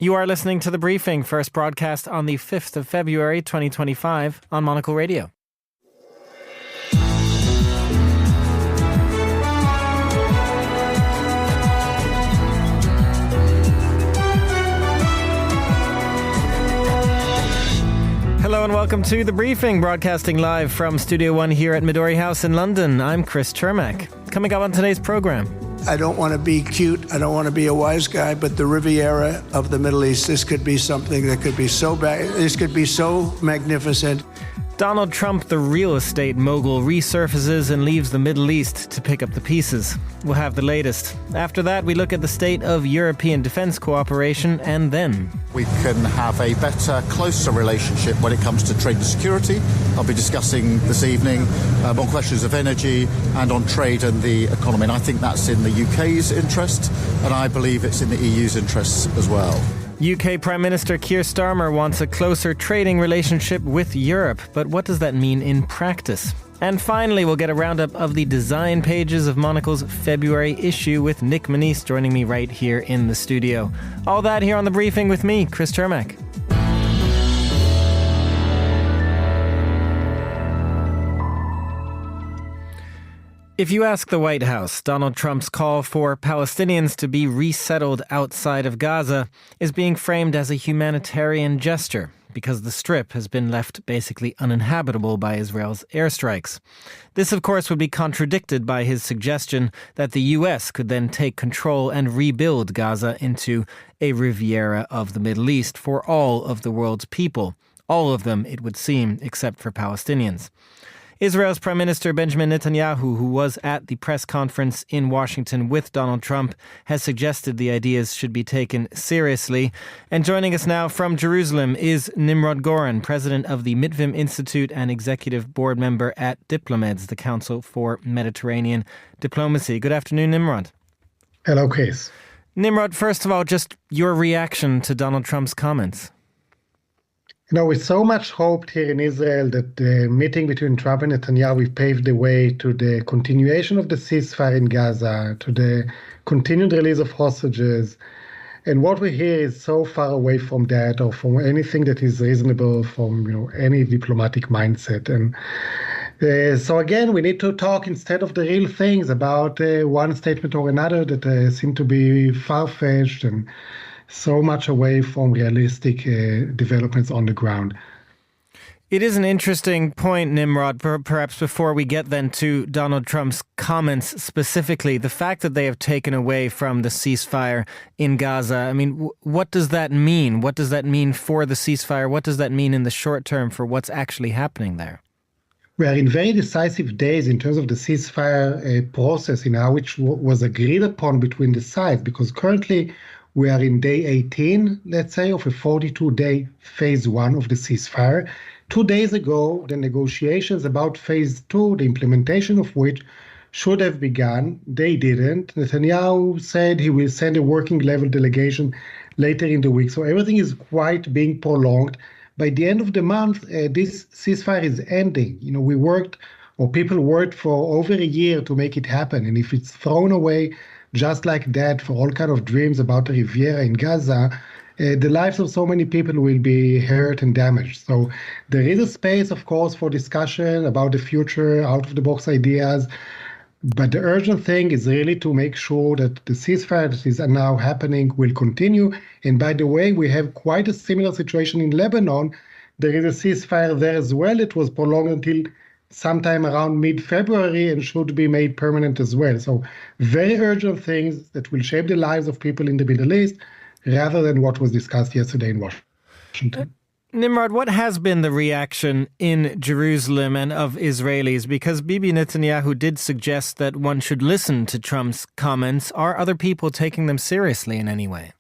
You are listening to The Briefing, first broadcast on the 5th of February 2025 on Monocle Radio. Hello and welcome to The Briefing, broadcasting live from Studio One here at Midori House in London. I'm Chris Chermak. Coming up on today's programme. I don't want to be cute, I don't want to be a wise guy, but the Riviera of the Middle East, this could be something that could be so bad, this could be so magnificent. Donald Trump, the real estate mogul, resurfaces and leaves the Middle East to pick up the pieces. We'll have the latest. After that, we look at the state of European defence cooperation, and then we can have a better, closer relationship when it comes to trade and security. I'll be discussing this evening on questions of energy and on trade and the economy. And I think that's in the UK's interest, and I believe it's in the EU's interests as well. UK Prime Minister Keir Starmer wants a closer trading relationship with Europe, but what does that mean in practice? And finally, we'll get a roundup of the design pages of Monocle's February issue with Nick Manise joining me right here in the studio. All that here on The Briefing with me, Chris Chermak. If you ask the White House, Donald Trump's call for Palestinians to be resettled outside of Gaza is being framed as a humanitarian gesture because the Strip has been left basically uninhabitable by Israel's airstrikes. This, of course, would be contradicted by his suggestion that the U.S. could then take control and rebuild Gaza into a Riviera of the Middle East for all of the world's people. All of them, it would seem, except for Palestinians. Israel's Prime Minister Benjamin Netanyahu, who was at the press conference in Washington with Donald Trump, has suggested the ideas should be taken seriously. And joining us now from Jerusalem is Nimrod Goren, president of the Mitvim Institute and executive board member at Diplomeds, the Council for Mediterranean Diplomacy. Good afternoon, Nimrod. Hello, Chris. Nimrod, first of all, just your reaction to Donald Trump's comments. You know, with so much hope here in Israel that the meeting between Trump and Netanyahu paved the way to the continuation of the ceasefire in Gaza, to the continued release of hostages. And what we hear is so far away from that or from anything that is reasonable from, any diplomatic mindset. And so again, we need to talk instead of the real things about one statement or another that seem to be far-fetched and so much away from realistic developments on the ground. It is an interesting point, Nimrod, perhaps before we get then to Donald Trump's comments specifically, the fact that they have taken away from the ceasefire in Gaza. I mean, what does that mean? What does that mean for the ceasefire? What does that mean in the short term for what's actually happening there? We are in very decisive days in terms of the ceasefire process, which was agreed upon between the sides, because currently we are in day 18, let's say, of a 42-day phase one of the ceasefire. 2 days ago, the negotiations about phase two, the implementation of which should have begun, they didn't. Netanyahu said he will send a working level delegation later in the week. So everything is quite being prolonged. By the end of the month, this ceasefire is ending. People worked for over a year to make it happen. And if it's thrown away just like that for all kind of dreams about the Riviera in Gaza, the lives of so many people will be hurt and damaged. So there is a space, of course, for discussion about the future, out-of-the-box ideas. But the urgent thing is really to make sure that the ceasefire that is now happening will continue. And by the way, we have quite a similar situation in Lebanon. There is a ceasefire there as well. It was prolonged until sometime around mid-February and should be made permanent as well. So very urgent things that will shape the lives of people in the Middle East rather than what was discussed yesterday in Washington. Nimrod, what has been the reaction in Jerusalem and of Israelis? Because Bibi Netanyahu did suggest that one should listen to Trump's comments. Are other people taking them seriously in any way?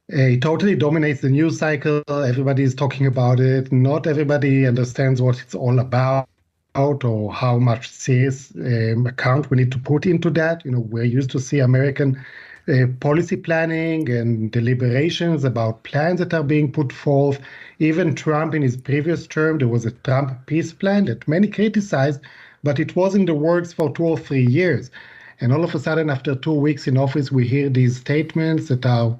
It totally dominates the news cycle. Everybody is talking about it. Not everybody understands what it's all about or how much serious account we need to put into that. We're used to see American policy planning and deliberations about plans that are being put forth. Even Trump in his previous term, there was a Trump peace plan that many criticized, but it was in the works for 2 or 3 years. And all of a sudden, after 2 weeks in office, we hear these statements that are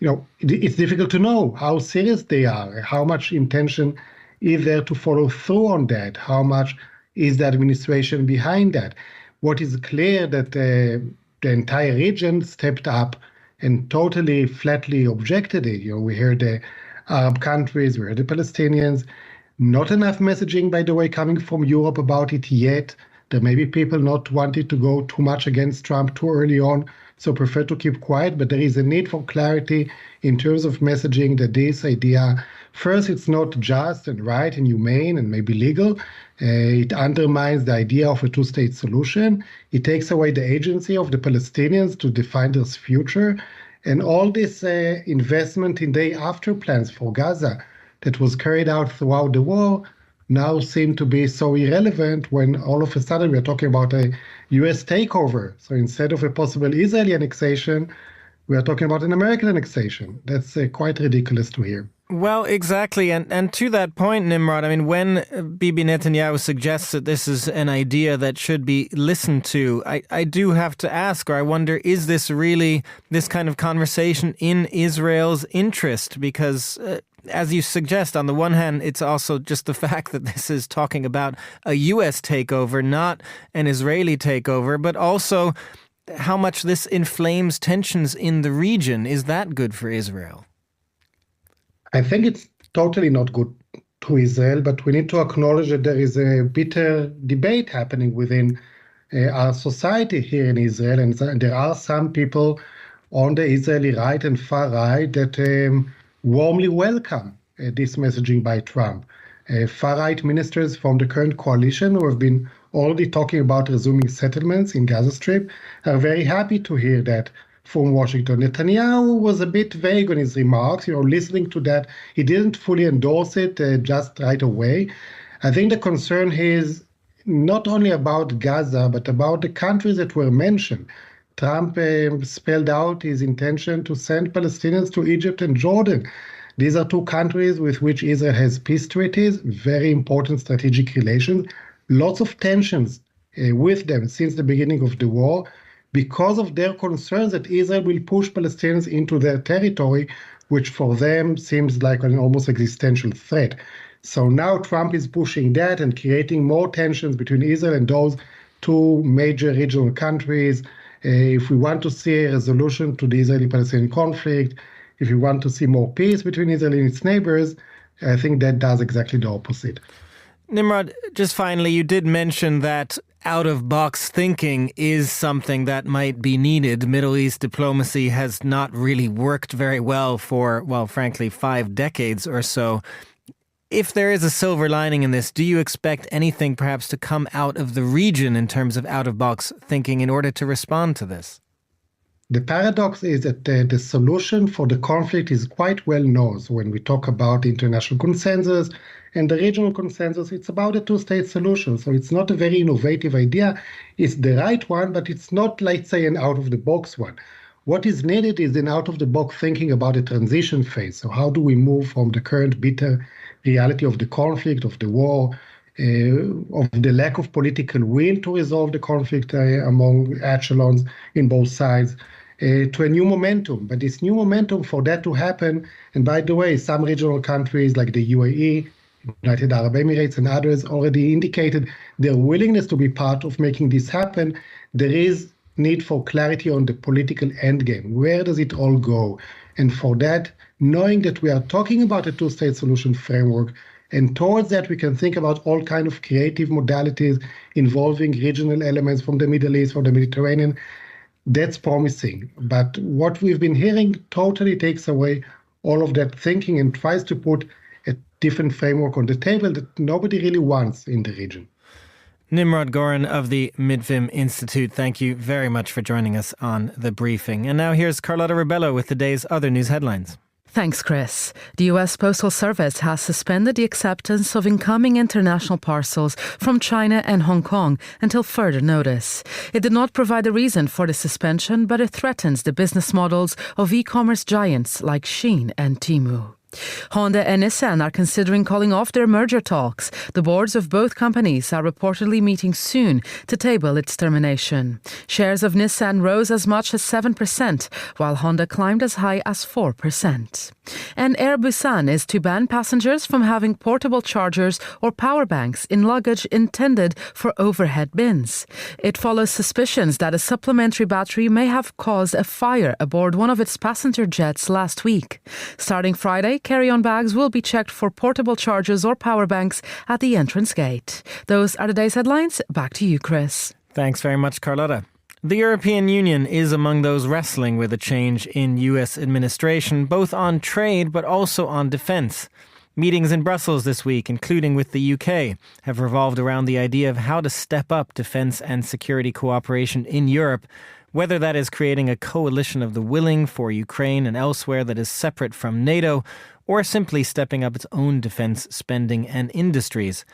it's difficult to know how serious they are, how much intention is there to follow through on that, how much is the administration behind that. What is clear that the entire region stepped up and totally flatly objected it. We heard the Arab countries, we heard the Palestinians. Not enough messaging, by the way, coming from Europe about it yet. There may be people not wanting to go too much against Trump too early on, so prefer to keep quiet. But there is a need for clarity in terms of messaging that this idea, first, it's not just and right and humane and maybe legal. It undermines the idea of a two-state solution. It takes away the agency of the Palestinians to define their future. And all this investment in day after plans for Gaza that was carried out throughout the war now seem to be so irrelevant when all of a sudden we're talking about a U.S. takeover. So instead of a possible Israeli annexation, we are talking about an American annexation. That's quite ridiculous to hear. Well, exactly. And to that point, Nimrod, I mean, when Bibi Netanyahu suggests that this is an idea that should be listened to, I do have to ask, or I wonder, is this really this kind of conversation in Israel's interest? Because as you suggest, on the one hand, it's also just the fact that this is talking about a U.S. takeover, not an Israeli takeover, but also how much this inflames tensions in the region. Is that good for Israel? I think it's totally not good to Israel, but we need to acknowledge that there is a bitter debate happening within our society here in Israel. And there are some people on the Israeli right and far right that warmly welcome this messaging by Trump. Far-right ministers from the current coalition who have been already talking about resuming settlements in Gaza Strip are very happy to hear that from Washington. Netanyahu was a bit vague on his remarks, listening to that. He didn't fully endorse it just right away. I think the concern is not only about Gaza, but about the countries that were mentioned. Trump spelled out his intention to send Palestinians to Egypt and Jordan. These are two countries with which Israel has peace treaties, very important strategic relations, lots of tensions with them since the beginning of the war, because of their concerns that Israel will push Palestinians into their territory, which for them seems like an almost existential threat. So now Trump is pushing that and creating more tensions between Israel and those two major regional countries. If we want to see a resolution to the Israeli-Palestinian conflict, if we want to see more peace between Israel and its neighbors, I think that does exactly the opposite. Nimrod, just finally, you did mention that out-of-box thinking is something that might be needed. Middle East diplomacy has not really worked very well for, well, frankly, 5 decades or so. If there is a silver lining in this, do you expect anything perhaps to come out of the region in terms of out-of-box thinking in order to respond to this? The paradox is that the solution for the conflict is quite well known. So when we talk about the international consensus and the regional consensus, it's about a two-state solution. So it's not a very innovative idea. It's the right one, but it's not, let's say, an out-of-the-box one. What is needed is an out-of-the-box thinking about a transition phase. So how do we move from the current bitter reality of the conflict, of the war, of the lack of political will to resolve the conflict among echelons in both sides, to a new momentum. But this new momentum, for that to happen, and by the way, some regional countries like the UAE, United Arab Emirates and others already indicated their willingness to be part of making this happen. There is need for clarity on the political endgame. Where does it all go? And for that, knowing that we are talking about a two-state solution framework, and towards that we can think about all kinds of creative modalities involving regional elements from the Middle East, from the Mediterranean, that's promising. But what we've been hearing totally takes away all of that thinking and tries to put a different framework on the table that nobody really wants in the region. Nimrod Goren of the Midvim Institute, thank you very much for joining us on The Briefing. And now here's Carlotta Ribello with the day's other news headlines. Thanks, Chris. The U.S. Postal Service has suspended the acceptance of incoming international parcels from China and Hong Kong until further notice. It did not provide a reason for the suspension, but it threatens the business models of e-commerce giants like Shein and Temu. Honda and Nissan are considering calling off their merger talks. The boards of both companies are reportedly meeting soon to table its termination. Shares of Nissan rose as much as 7%, while Honda climbed as high as 4%. And Air Busan is to ban passengers from having portable chargers or power banks in luggage intended for overhead bins. It follows suspicions that a supplementary battery may have caused a fire aboard one of its passenger jets last week. Starting Friday, carry-on bags will be checked for portable chargers or power banks at the entrance gate. Those are the day's headlines. Back to you, Chris. Thanks very much, Carlotta. The European Union is among those wrestling with a change in US administration, both on trade but also on defence. Meetings in Brussels this week, including with the UK, have revolved around the idea of how to step up defence and security cooperation in Europe, whether that is creating a coalition of the willing for Ukraine and elsewhere that is separate from NATO, or simply stepping up its own defence spending and industries.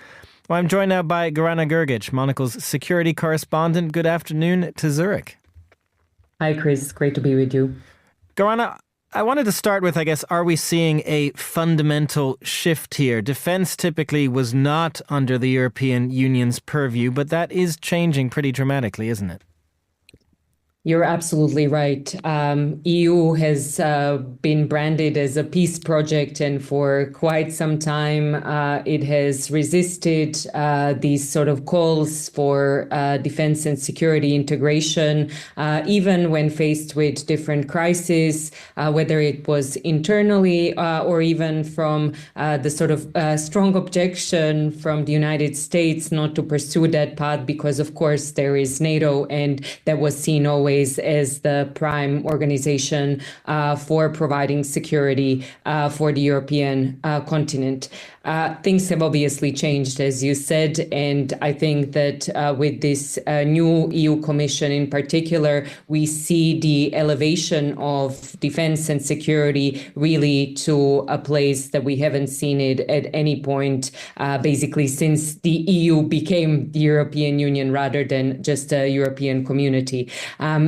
Well, I'm joined now by Gorana Gergic, Monocle's security correspondent. Good afternoon to Zurich. Hi, Chris. Great to be with you. Gorana, I wanted to start with, are we seeing a fundamental shift here? Defence typically was not under the European Union's purview, but that is changing pretty dramatically, isn't it? You're absolutely right. EU has been branded as a peace project, and for quite some time it has resisted these sort of calls for defense and security integration, even when faced with different crises, whether it was internally or even from the sort of strong objection from the United States not to pursue that path because, of course, there is NATO, and that was seen always as the prime organization for providing security for the European continent. Things have obviously changed, as you said, and I think that with this new EU Commission in particular, we see the elevation of defense and security really to a place that we haven't seen it at any point, basically since the EU became the European Union rather than just a European community.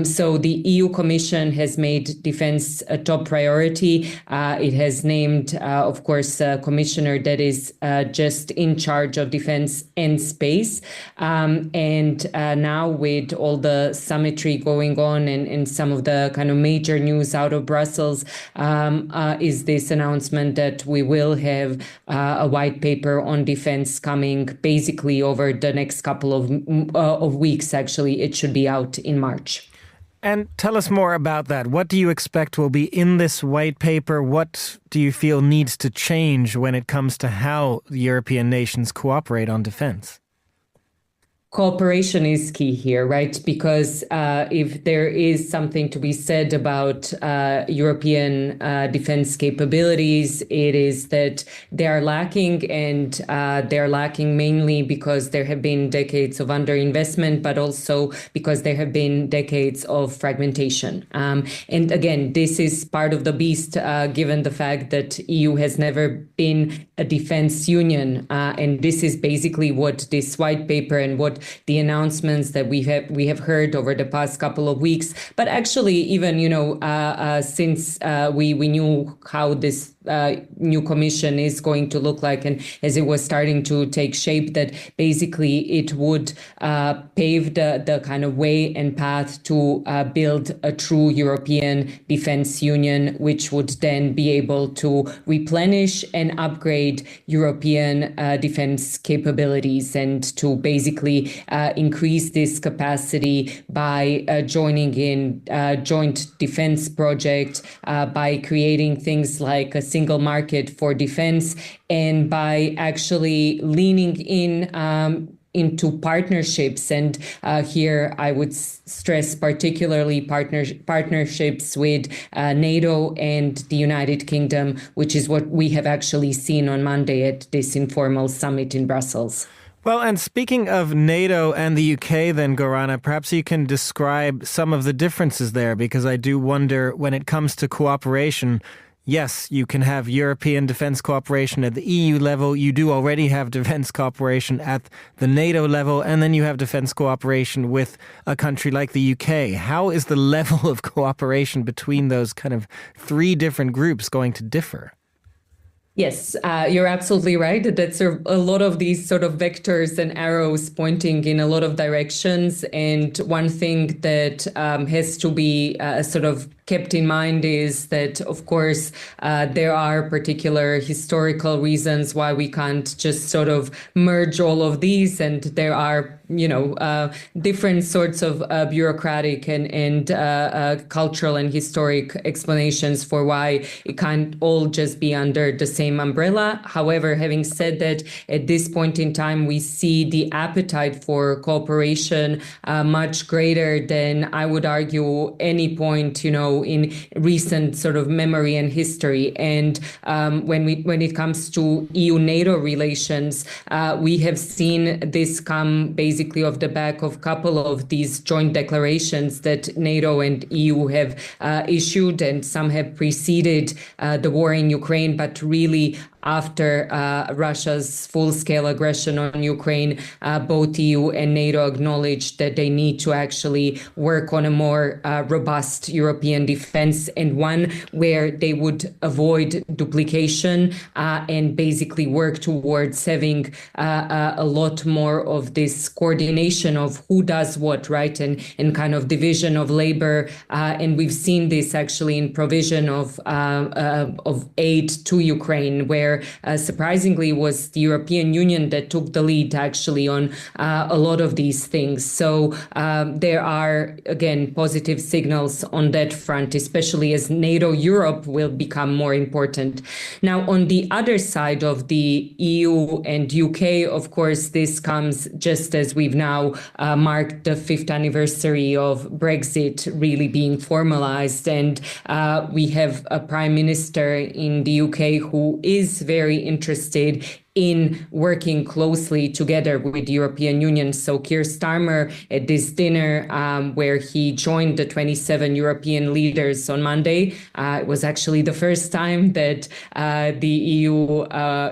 So the EU Commission has made defense a top priority. It has named, of course, a commissioner that is just in charge of defense and space. And now with all the summitry going on and some of the kind of major news out of Brussels is this announcement that we will have a white paper on defense coming basically over the next couple of weeks. Actually, it should be out in March. And tell us more about that. What do you expect will be in this white paper? What do you feel needs to change when it comes to how the European nations cooperate on defense? Cooperation is key here, right? Because if there is something to be said about European defense capabilities, it is that they are lacking, and they're lacking mainly because there have been decades of underinvestment, but also because there have been decades of fragmentation. And again, this is part of the beast, given the fact that EU has never been a defense union. And this is basically what this white paper and what the announcements that we have heard over the past couple of weeks, but actually even since we knew how this new commission is going to look like, and as it was starting to take shape, that basically it would pave the kind of way and path to build a true European defense union, which would then be able to replenish and upgrade European defense capabilities, and to basically increase this capacity by joining in joint defense project, by creating things like a single market for defense, and by actually leaning into partnerships. And here I would stress particularly partnerships with NATO and the United Kingdom, which is what we have actually seen on Monday at this informal summit in Brussels. Well, and speaking of NATO and the UK then, Gorana, perhaps you can describe some of the differences there, because I do wonder when it comes to cooperation, yes, you can have European defence cooperation at the EU level. You do already have defence cooperation at the NATO level, and then you have defence cooperation with a country like the UK. How is the level of cooperation between those kind of three different groups going to differ? Yes, you're absolutely right. That's a lot of these sort of vectors and arrows pointing in a lot of directions. And one thing that has to be sort of kept in mind is that, of course, there are particular historical reasons why we can't just sort of merge all of these. And there are, different sorts of bureaucratic and cultural and historic explanations for why it can't all just be under the same umbrella. However, having said that, at this point in time, we see the appetite for cooperation much greater than, I would argue, any point, in recent sort of memory and history. And when it comes to EU-NATO relations, we have seen this come basically off the back of a couple of these joint declarations that NATO and EU have issued, and some have preceded the war in Ukraine, but really after Russia's full-scale aggression on Ukraine, both EU and NATO acknowledged that they need to actually work on a more robust European defense, and one where they would avoid duplication and basically work towards having a lot more of this coordination of who does what, right, and kind of division of labor. And we've seen this actually in provision of aid to Ukraine, where surprisingly was the European Union that took the lead actually on a lot of these things. So there are, again, positive signals on that front, especially as NATO Europe will become more important. Now, on the other side of the EU and UK, of course, this comes just as we've now marked the 5th anniversary of Brexit really being formalized. And we have a prime minister in the UK who is very interested in working closely together with the European Union. So Keir Starmer at this dinner where he joined the 27 European leaders on Monday, it was actually the first time that the EU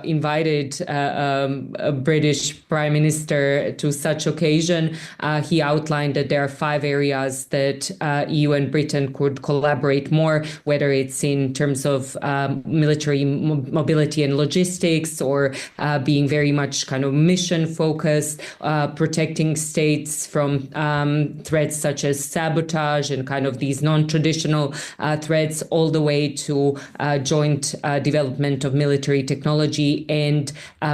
invited a British Prime Minister to such occasion. He outlined that there are 5 areas that EU and Britain could collaborate more, whether it's in terms of military mobility and logistics, or being very much kind of mission focused, protecting states from threats such as sabotage and kind of these non-traditional threats, all the way to joint development of military technology and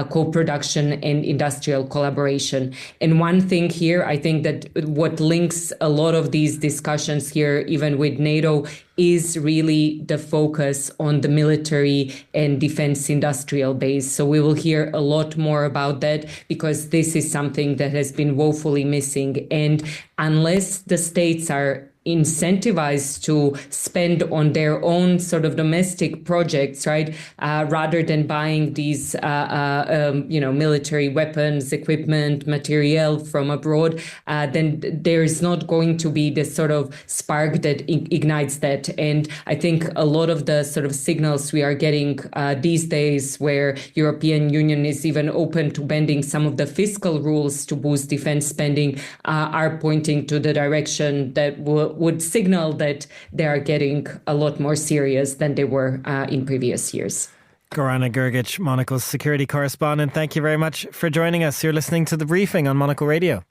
co-production and industrial collaboration. And one thing here, I think that what links a lot of these discussions here, even with NATO, is really the focus on the military and defense industrial base. So we will hear a lot more about that, because this is something that has been woefully missing. And unless the states are incentivized to spend on their own sort of domestic projects, right, rather than buying these, military weapons, equipment, material from abroad, then there is not going to be this sort of spark that ignites that. And I think a lot of the sort of signals we are getting these days, where European Union is even open to bending some of the fiscal rules to boost defense spending, are pointing to the direction that would signal that they are getting a lot more serious than they were in previous years. Gorana Gergic, Monocle's security correspondent, thank you very much for joining us. You're listening to The Briefing on Monocle Radio.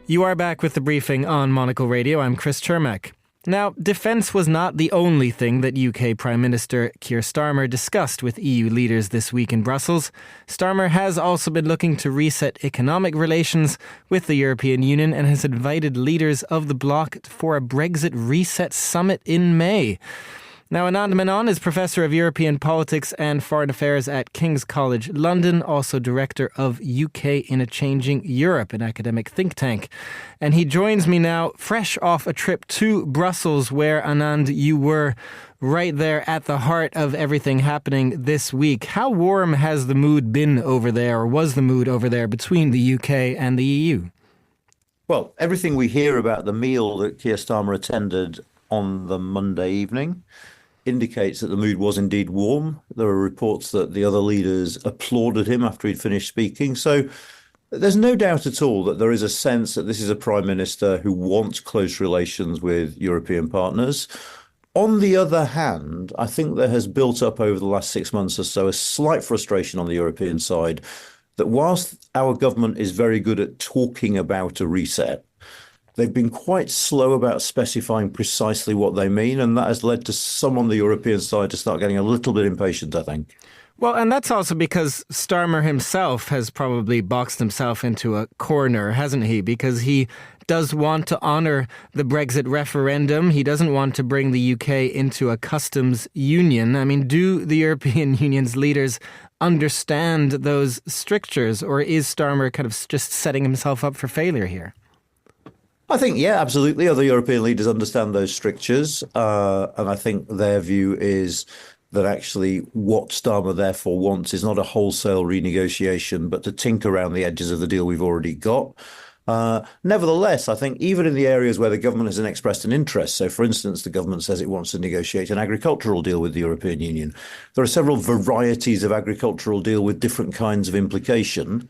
You are back with The Briefing on Monocle Radio. I'm Chris Chermak. Now, defence was not the only thing that UK Prime Minister Keir Starmer discussed with EU leaders this week in Brussels. Starmer has also been looking to reset economic relations with the European Union and has invited leaders of the bloc for a Brexit-reset summit in May. Now, Anand Menon is Professor of European Politics and Foreign Affairs at King's College London, also Director of UK in a Changing Europe, an academic think tank. And he joins me now, fresh off a trip to Brussels, where, Anand, you were right there at the heart of everything happening this week. How warm has the mood been over there, or was the mood over there, between the UK and the EU? Well, everything we hear about the meal that Keir Starmer attended on the Monday evening indicates that the mood was indeed warm. There are reports that the other leaders applauded him after he'd finished speaking. So There's no doubt at all that there is a sense that this is a prime minister who wants close relations with European partners. On the other hand, I think there has built up over the last 6 months or so a slight frustration on the European side that whilst our government is very good at talking about a reset, they've been quite slow about specifying precisely what they mean. And that has led to some on the European side to start getting a little bit impatient, I think. Well, and that's also because Starmer himself has probably boxed himself into a corner, hasn't he? Because he does want to honour the Brexit referendum. He doesn't want to bring the UK into a customs union. I mean, do the European Union's leaders understand those strictures, or is Starmer kind of just setting himself up for failure here? I think, yeah, absolutely. Other European leaders understand those strictures. And I think their view is that actually what Starmer therefore wants is not a wholesale renegotiation, but to tinker around the edges of the deal we've already got. Nevertheless, I think even in the areas where the government hasn't expressed an interest, so for instance, the government says it wants to negotiate an agricultural deal with the European Union, there are several varieties of agricultural deal with different kinds of implication.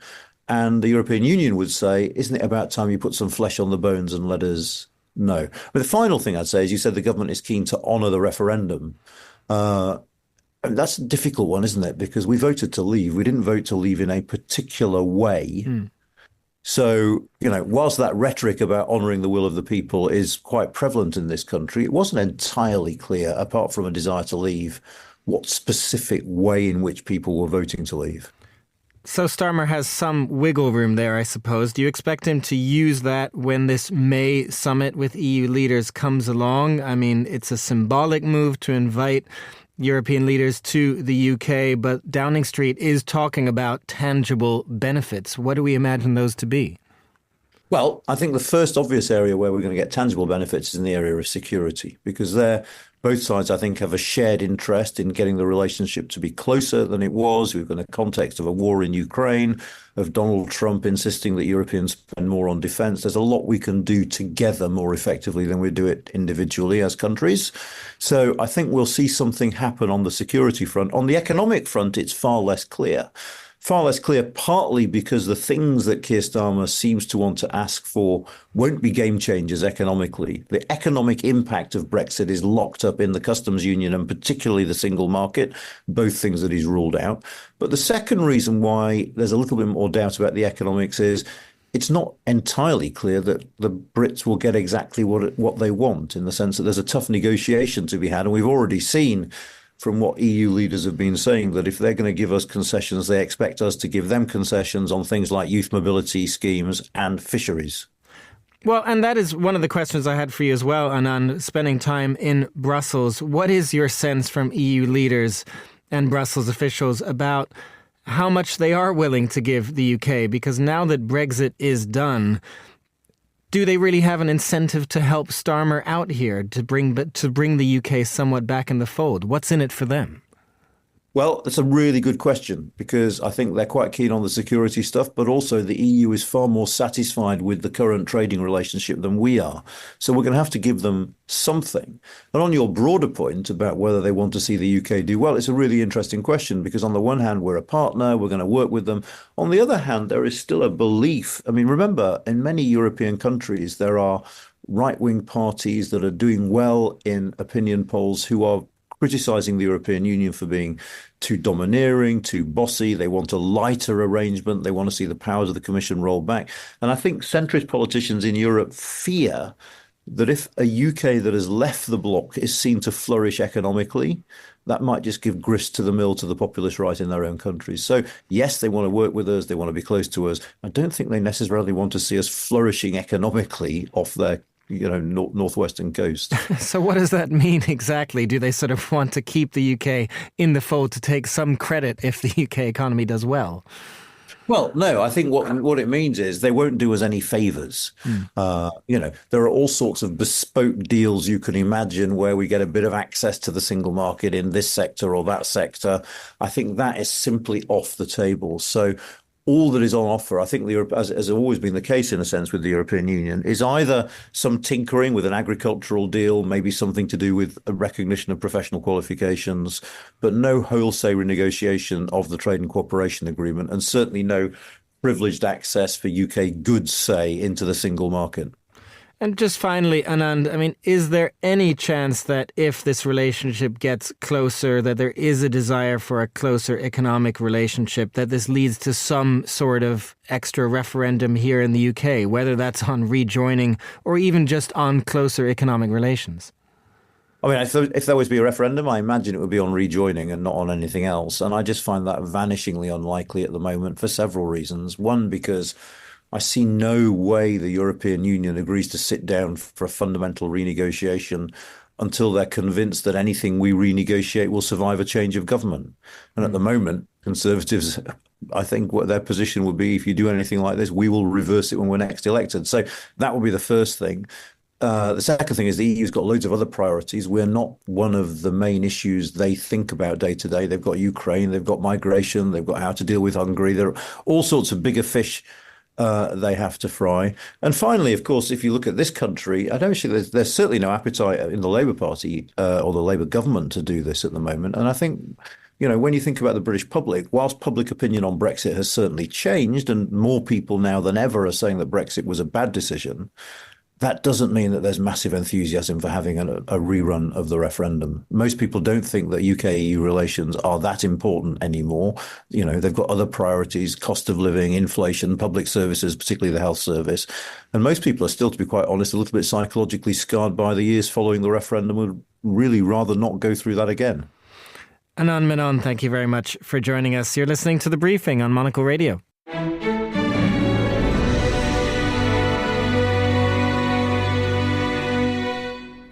And the European Union would say, isn't it about time you put some flesh on the bones and let us know? But the final thing I'd say is you said the government is keen to honour the referendum. And that's a difficult one, isn't it? Because we voted to leave. We didn't vote to leave in a particular way. So, whilst that rhetoric about honouring the will of the people is quite prevalent in this country, it wasn't entirely clear, apart from a desire to leave, what specific way in which people were voting to leave. So Starmer has some wiggle room there, I suppose. Do you expect him to use that when this May summit with EU leaders comes along? I mean, it's a symbolic move to invite European leaders to the UK, but Downing Street is talking about tangible benefits. What do we imagine those to be? Well, I think the first obvious area where we're going to get tangible benefits is in the area of security, because there both sides, I think, have a shared interest in getting the relationship to be closer than it was. We've got a context of a war in Ukraine, of Donald Trump insisting that Europeans spend more on defence. There's a lot we can do together more effectively than we do it individually as countries. So I think we'll see something happen on the security front. On the economic front, it's far less clear. Far less clear, partly because the things that Keir Starmer seems to want to ask for won't be game changers economically. The economic impact of Brexit is locked up in the customs union and particularly the single market, both things that he's ruled out. But the second reason why there's a little bit more doubt about the economics is it's not entirely clear that the Brits will get exactly what they want, in the sense that there's a tough negotiation to be had. And we've already seen from what EU leaders have been saying, that if they're going to give us concessions, they expect us to give them concessions on things like youth mobility schemes and fisheries. Well, and that is one of the questions I had for you as well, Anand, spending time in Brussels. What is your sense from EU leaders and Brussels officials about how much they are willing to give the UK? Because now that Brexit is done, do they really have an incentive to help Starmer out here, to bring the UK somewhat back in the fold? What's in it for them? Well, that's a really good question, because I think they're quite keen on the security stuff, but also the EU is far more satisfied with the current trading relationship than we are. So we're going to have to give them something. And on your broader point about whether they want to see the UK do well, it's a really interesting question, because on the one hand, we're a partner, we're going to work with them. On the other hand, there is still a belief. I mean, remember, in many European countries, there are right-wing parties that are doing well in opinion polls who are criticising the European Union for being too domineering, too bossy. They want a lighter arrangement. They want to see the powers of the Commission rolled back. And I think centrist politicians in Europe fear that if a UK that has left the bloc is seen to flourish economically, that might just give grist to the mill to the populist right in their own countries. So, yes, they want to work with us. They want to be close to us. I don't think they necessarily want to see us flourishing economically off their northwestern coast. So what does that mean exactly? Do they sort of want to keep the UK in the fold to take some credit if the UK economy does well? Well, no, I think what it means is they won't do us any favours. There are all sorts of bespoke deals you can imagine where we get a bit of access to the single market in this sector or that sector. I think that is simply off the table. So all that is on offer, I think, as has always been the case in a sense with the European Union, is either some tinkering with an agricultural deal, maybe something to do with a recognition of professional qualifications, but no wholesale renegotiation of the trade and cooperation agreement, and certainly no privileged access for UK goods, say, into the single market. And just finally, Anand, I mean, is there any chance that if this relationship gets closer, that there is a desire for a closer economic relationship, that this leads to some sort of extra referendum here in the UK, whether that's on rejoining or even just on closer economic relations? I mean, if there was to be a referendum, I imagine it would be on rejoining and not on anything else. And I just find that vanishingly unlikely at the moment for several reasons. One, because I see no way the European Union agrees to sit down for a fundamental renegotiation until they're convinced that anything we renegotiate will survive a change of government. And at the moment, Conservatives, I think what their position would be, if you do anything like this, we will reverse it when we're next elected. So that would be the first thing. The second thing is the EU's got loads of other priorities. We're not one of the main issues they think about day to day. They've got Ukraine, they've got migration, they've got how to deal with Hungary. There are all sorts of bigger fish they have to fry. And finally, of course, if you look at this country, I don't think there's certainly no appetite in the Labour Party or the Labour government to do this at the moment. And I think, you know, when you think about the British public, whilst public opinion on Brexit has certainly changed and more people now than ever are saying that Brexit was a bad decision, that doesn't mean that there's massive enthusiasm for having a rerun of the referendum. Most people don't think that UK-EU relations are that important anymore. You know, they've got other priorities, cost of living, inflation, public services, particularly the health service. And most people are still, to be quite honest, a little bit psychologically scarred by the years following the referendum, would really rather not go through that again. Anand Menon, thank you very much for joining us. You're listening to The Briefing on Monocle Radio.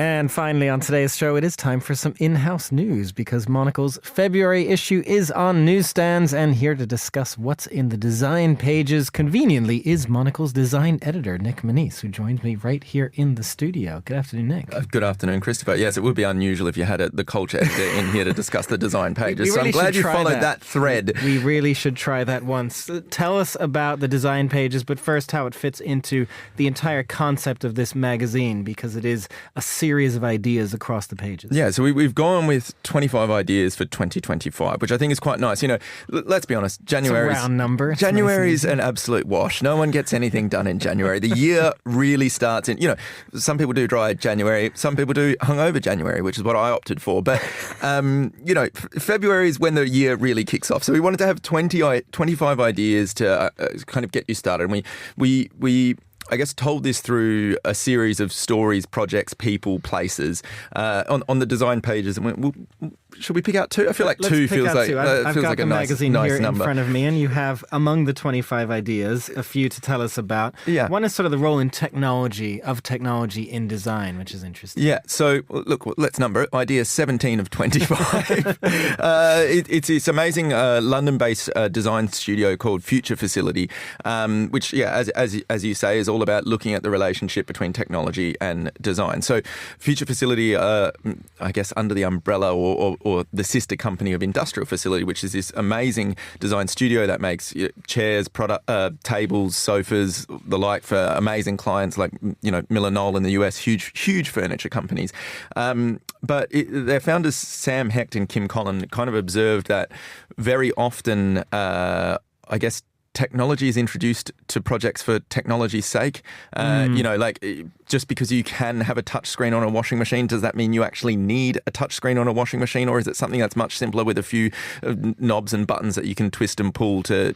And finally, on today's show, it is time for some in-house news because Monocle's February issue is on newsstands, and here to discuss what's in the design pages, conveniently, is Monocle's design editor, Nick Manise, who joins me right here in the studio. Good afternoon, Nick. Good afternoon, Christopher. Yes, it would be unusual if you had the culture editor in here to discuss the design pages. We really so I'm glad you followed that thread. We really should try that once. Tell us about the design pages, but first how it fits into the entire concept of this magazine, because it is a series of ideas across the pages. Yeah, so we've gone with 25 ideas for 2025, which I think is quite nice. You know, let's be honest, January is a round number. January is an absolute wash. No one gets anything done in January. The year really starts in, you know, some people do dry January, some people do hungover January, which is what I opted for. But, you know, February is when the year really kicks off. So we wanted to have 25 ideas to kind of get you started. And we I guess, told this through a series of stories, projects, people, places on the design pages. And should we pick out two? I feel like two feels like I've got a the magazine nice here number in front of me, and you have among the 25 ideas a few to tell us about. Yeah. One is sort of the role in technology in design, which is interesting. Yeah. So look, let's number it. Idea 17 of 25. It's this amazing London-based design studio called Future Facility, which, yeah, as you say, is all about looking at the relationship between technology and design. So Future Facility, I guess, under the umbrella or the sister company of Industrial Facility, which is this amazing design studio that makes chairs, tables, sofas, the like for amazing clients like, you know, Miller Knoll in the US, huge furniture companies. But their founders, Sam Hecht and Kim Collin, kind of observed that very often, I guess, technology is introduced to projects for technology's sake. You know, like, just because you can have a touch screen on a washing machine, does that mean you actually need a touch screen on a washing machine? Or is it something that's much simpler with a few knobs and buttons that you can twist and pull to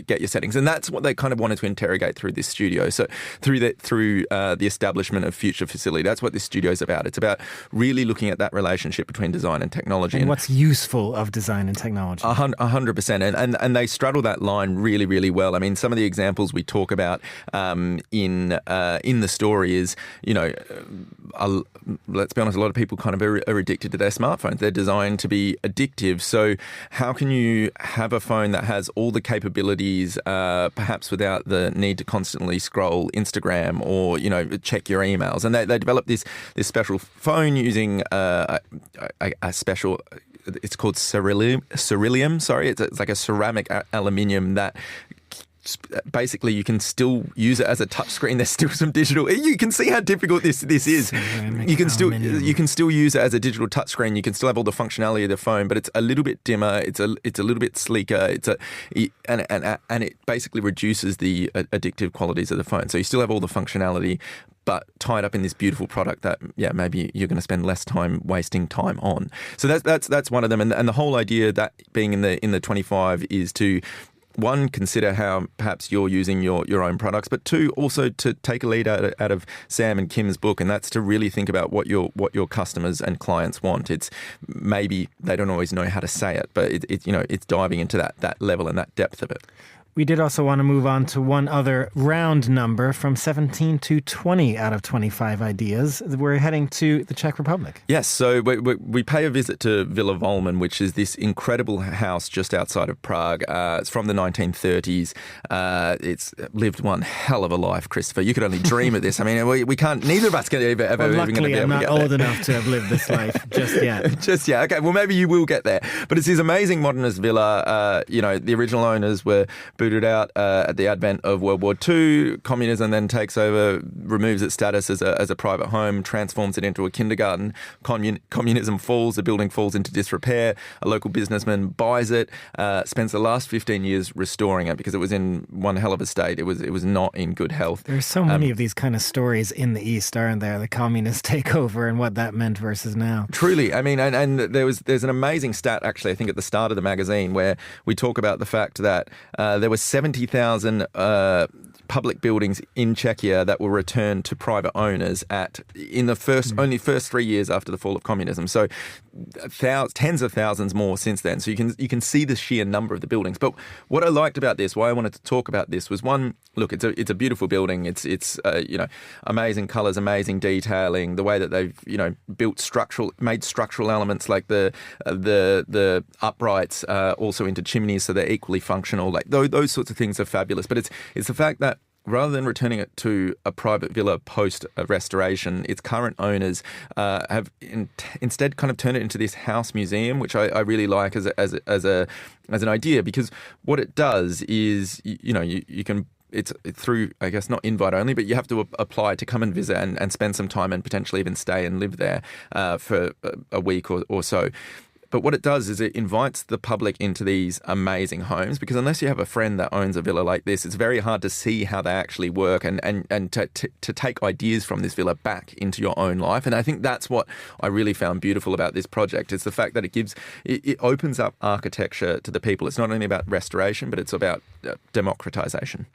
get your settings? And that's what they kind of wanted to interrogate through this studio. So through the establishment of Future Facility, that's what this studio is about. It's about really looking at that relationship between design and technology. And what's useful of design and technology. 100%. And they straddle that line really well. I mean, some of the examples we talk about in the story is, you know, let's be honest, a lot of people kind of are addicted to their smartphones. They're designed to be addictive. So how can you have a phone that has all the capabilities, perhaps without the need to constantly scroll Instagram or, you know, check your emails? And they developed this special phone using a special... It's called ceruleum. Sorry, it's like a ceramic aluminium that basically you can still use it as a touchscreen. There's still some digital. You can see how difficult this is. You can still use it as a digital touchscreen. You can still have all the functionality of the phone, but it's a little bit dimmer. It's a little bit sleeker. And it basically reduces the addictive qualities of the phone. So you still have all the functionality, but tied up in this beautiful product that, maybe you're going to spend less time wasting time on. So that's one of them. And the whole idea that being in the 25 is to, one, consider how perhaps you're using your own products, but two, also to take a lead out of Sam and Kim's book, and that's to really think about what your customers and clients want. It's maybe they don't always know how to say it, but it's diving into that level and that depth of it. We did also want to move on to one other round number from 17 to 20 out of 25 ideas. We're heading to the Czech Republic. Yes, so we pay a visit to Villa Volman, which is this incredible house just outside of Prague. It's from the 1930s. It's lived one hell of a life, Christopher. You could only dream of this. I mean, we can't, neither of us can ever well, even going to be able to get there. Luckily, I'm not old enough to have lived this life just yet. Just yet. Okay, well, maybe you will get there. But it's this amazing modernist villa. The original owners were booted out at the advent of World War II. Communism then takes over, removes its status as a private home, transforms it into a kindergarten. Communism falls, the building falls into disrepair. A local businessman buys it, spends the last 15 years restoring it because it was in one hell of a state. It was not in good health. There's so many of these kind of stories in the East, aren't there? The communist takeover and what that meant versus now. Truly. I mean, and there's an amazing stat, actually, I think at the start of the magazine, where we talk about the fact that there were 70,000 public buildings in Czechia that were returned to private owners in the first 3 years after the fall of communism. So tens of thousands more since then. So you can see the sheer number of the buildings. But what I liked about this, why I wanted to talk about this, was one, look, it's a beautiful building. It's amazing colours, amazing detailing. The way that they've made structural elements like the uprights also into chimneys, so they're equally functional. Like those sorts of things are fabulous. But it's the fact that rather than returning it to a private villa post restoration, its current owners have instead kind of turned it into this house museum, which I really like as an idea, because what it does is you can. It's through, I guess, not invite only, but you have to apply to come and visit and spend some time and potentially even stay and live there for a week or so. But what it does is it invites the public into these amazing homes, because unless you have a friend that owns a villa like this, it's very hard to see how they actually work and to take ideas from this villa back into your own life. And I think that's what I really found beautiful about this project. It's the fact that it opens up architecture to the people. It's not only about restoration, but it's about democratization.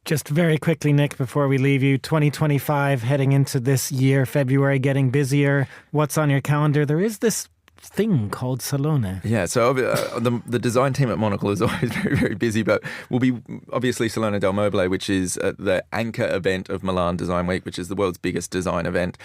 Just very quickly, Nick, before we leave you, 2025, heading into this year, February getting busier. What's on your calendar? There is this thing called Salone. Yeah, so the design team at Monocle is always very, very busy, but we'll be obviously Salone del Mobile, which is the anchor event of Milan Design Week, which is the world's biggest design event.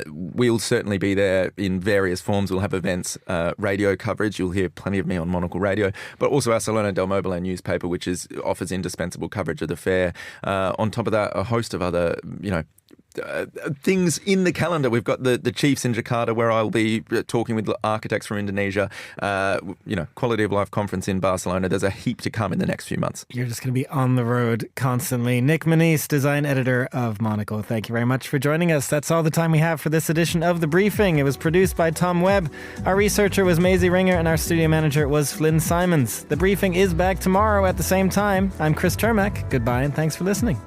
We'll certainly be there in various forms. We'll have events, radio coverage. You'll hear plenty of me on Monocle Radio, but also our Salone del Mobile newspaper, which offers indispensable coverage of the fair. On top of that, a host of other, things in the calendar. We've got the Chiefs in Jakarta, where I'll be talking with architects from Indonesia, Quality of Life conference in Barcelona. There's a heap to come in the next few months. You're just going to be on the road constantly. Nick Manise, design editor of Monocle, thank you very much for joining us. That's all the time we have for this edition of The Briefing. It was produced by Tom Webb. Our researcher was Maisie Ringer, and our studio manager was Flynn Simons. The Briefing is back tomorrow at the same time. I'm Chris Termack. Goodbye, and thanks for listening.